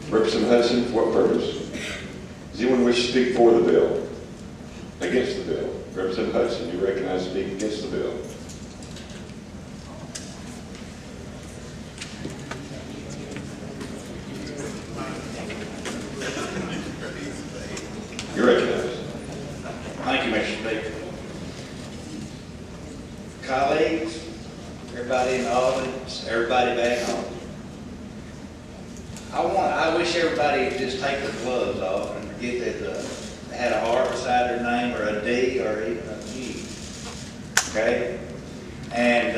Representative Hutchison, for what purpose? Does anyone wish to speak for the bill? Against the bill? Representative Hutchison, you recognize to speak against the bill. You're recognized. Thank you, Mr. Speaker. Colleagues, everybody in the audience, everybody back home. I wish everybody would just take their gloves off and forget that they had a R beside their name, or a D, or even a G. Okay? And,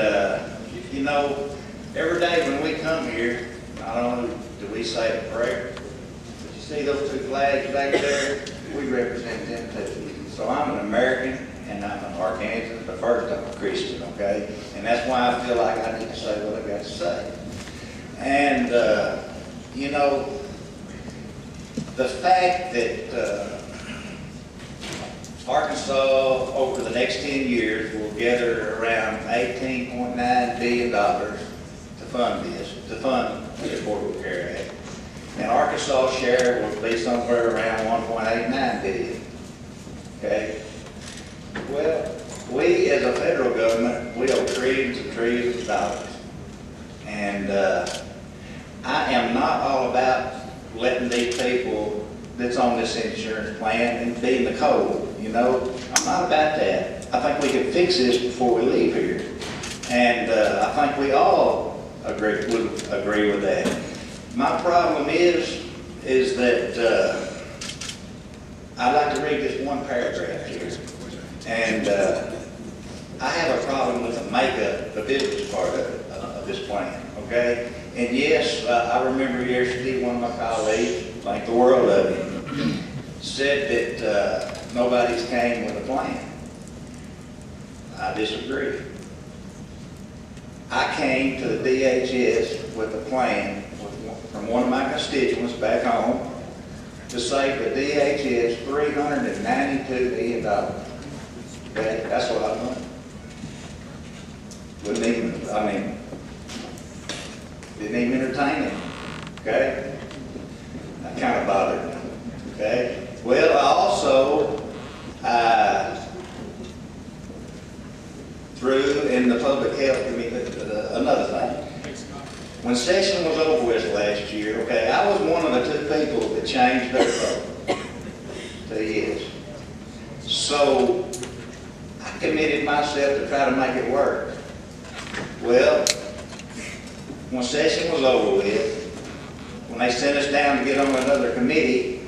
you know, every day when we come here, not only do we say a prayer, but you see those two flags back there, we represent them too. So I'm an American and I'm an Arkansas, but first I'm a Christian, okay? And that's why I feel like I need to say what I got to say. And, you know, the fact that Arkansas over the next 10 years will gather around $18.9 billion to fund this Affordable Care Act. And Arkansas' share will be somewhere around $1.89 billion. Okay? Well, we as a federal government, we owe trillions and trillions of dollars. And I am not all about letting these people that's on this insurance plan and be in the cold, you know? I'm not about that. I think we can fix this before we leave here. And I think we all would agree with that. My problem is that I'd like to read this one paragraph here. And I have a problem with the makeup, the business part of this plan, okay? And yes, I remember yesterday one of my colleagues, like the world of him, said that nobody's came with a plan. I disagree. I came to the DHS with a plan from one of my constituents back home to save the DHS $392 million. Okay, that's what I want. Wouldn't even, didn't even entertain it. Okay, that kind of bothered me. Okay, well, I also threw in the public health committee another thing. When session was over with last year, okay, I was one of the two people that changed their vote to yes. So I committed myself to try to make it work. Well, when session was over with, when they sent us down to get on another committee,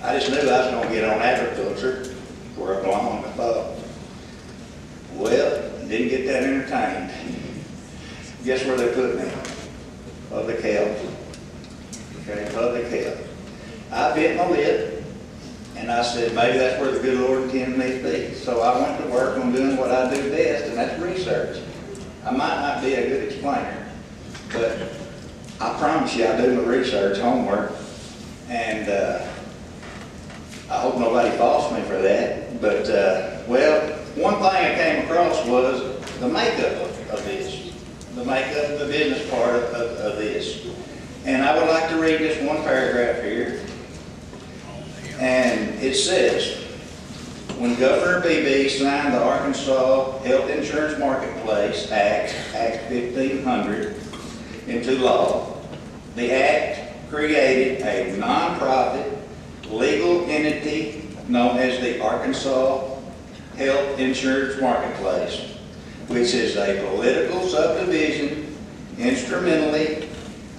I just knew I was going to get on agriculture, where I belong, I thought. Well, didn't get that entertained. Guess where they put me? Public health. Okay, public health. I bit my lip, and I said, maybe that's where the good Lord intended me to be. So I went to work on doing what I do best, and that's research. I might not be a good explainer, but I promise you I do my research, homework, and I hope nobody faults me for that. But, well, one thing I came across was the makeup of this, the makeup of the business part of this. And I would like to read this one paragraph here. And it says, when Governor Beebe signed the Arkansas Health Insurance Marketplace Act, Act 1500, into law, the act created a nonprofit legal entity known as the Arkansas Health Insurance Marketplace, which is a political subdivision, instrumentally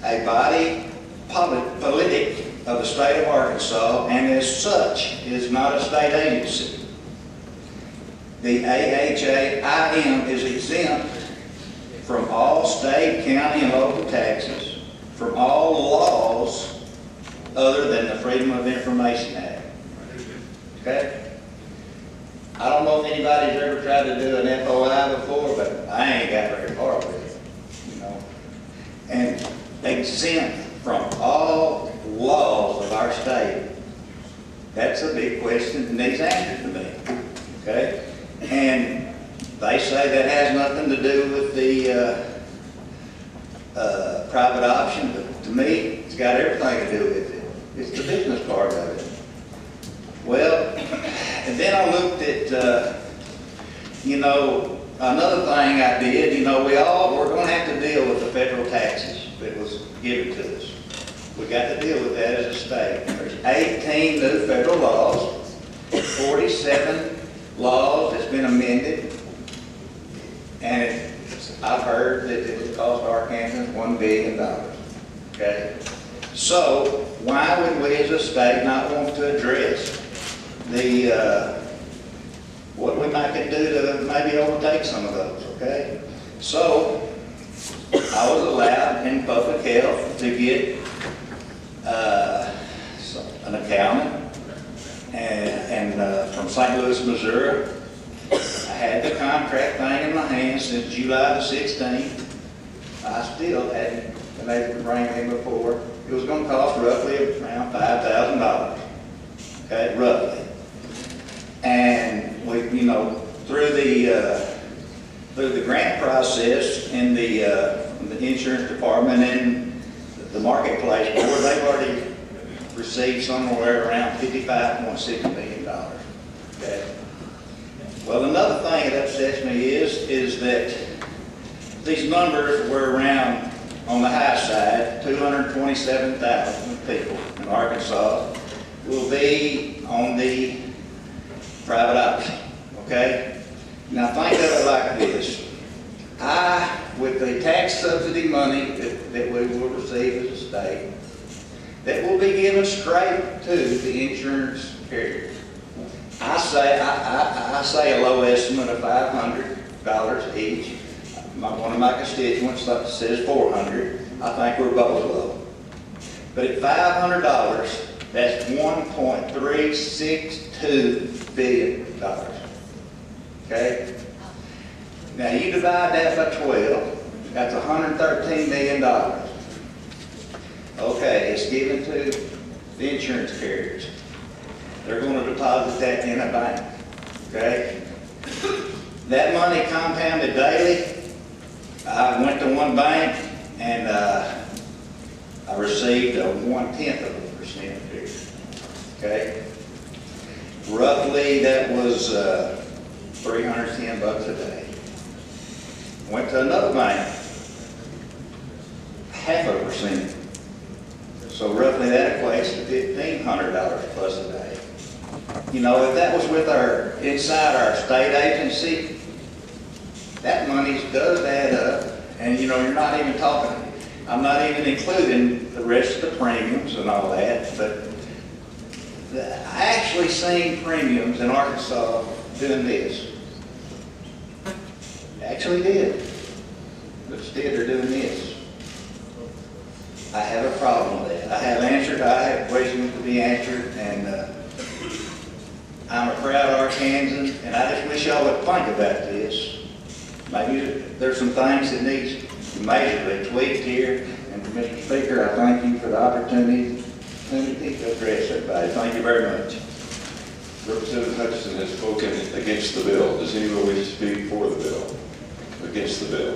a body politic of the state of Arkansas, and as such is not a state agency. The AHAIM is exempt from all state, county, and local taxes, from all laws other than the Freedom of Information Act. Okay? I don't know if anybody's ever tried to do an FOI before, but I ain't got very far with it, you know. And exempt from all laws of our state. That's a big question and needs answered to me. Okay? And they say that has nothing to do with the private option, but to me, It's got everything to do with it. It's the business part of it. Well, and then I looked at, another thing I did, we're going to have to deal with the federal taxes that was given to us. We got to deal with that as a state. There's 18 new federal laws, 47 laws that's been amended, and I've heard that it would cost Arkansans $1 billion. Okay? So, why would we as a state not want to address what we might could do to maybe overtake some of those, okay? So, I was allowed in public health to get an accountant and from St. Louis, Missouri. I had the contract thing in my hand since July the 16th. I still hadn't been able to bring it in before. It was going to cost roughly around $5,000, okay, roughly. And we, through the grant process in the insurance department and the marketplace board, they've already received somewhere around $55.6 million. Okay. Well, another thing that upsets me is that these numbers were around, on the high side, 227,000 people in Arkansas will be on the private option, okay? Now think of it like this. With the tax subsidy money that we will receive as a state, that will be given straight to the insurance carrier. I say a low estimate of $500 each. One of my constituents says $400. I think we're both low. But at $500, that's $1.362 billion. Okay? Now you divide that by 12, that's $113 million. Okay, it's given to the insurance carriers. They're going to deposit that in a bank. Okay? That money compounded daily. I went to one bank and I received a 0.1%. Okay? Roughly that was $310 a day. Went to another bank, 0.5%. So roughly that equates to $1,500 plus a day. If that was with inside our state agency, that money does add up. And you're not even talking, I'm not even including the rest of the premiums and all that, but I actually seen premiums in Arkansas doing this. Actually did. But instead they're doing this. I have a problem with that. I have questions to be answered, and I'm a proud Arkansan, and I just wish y'all would think about this. Maybe there's some things that need majorly tweaked here, and Mr. Speaker, I thank you for the opportunity to address everybody. Thank you very much. Representative Hutchison has spoken against the bill. Does anyone wish to speak for the bill? Against the bill?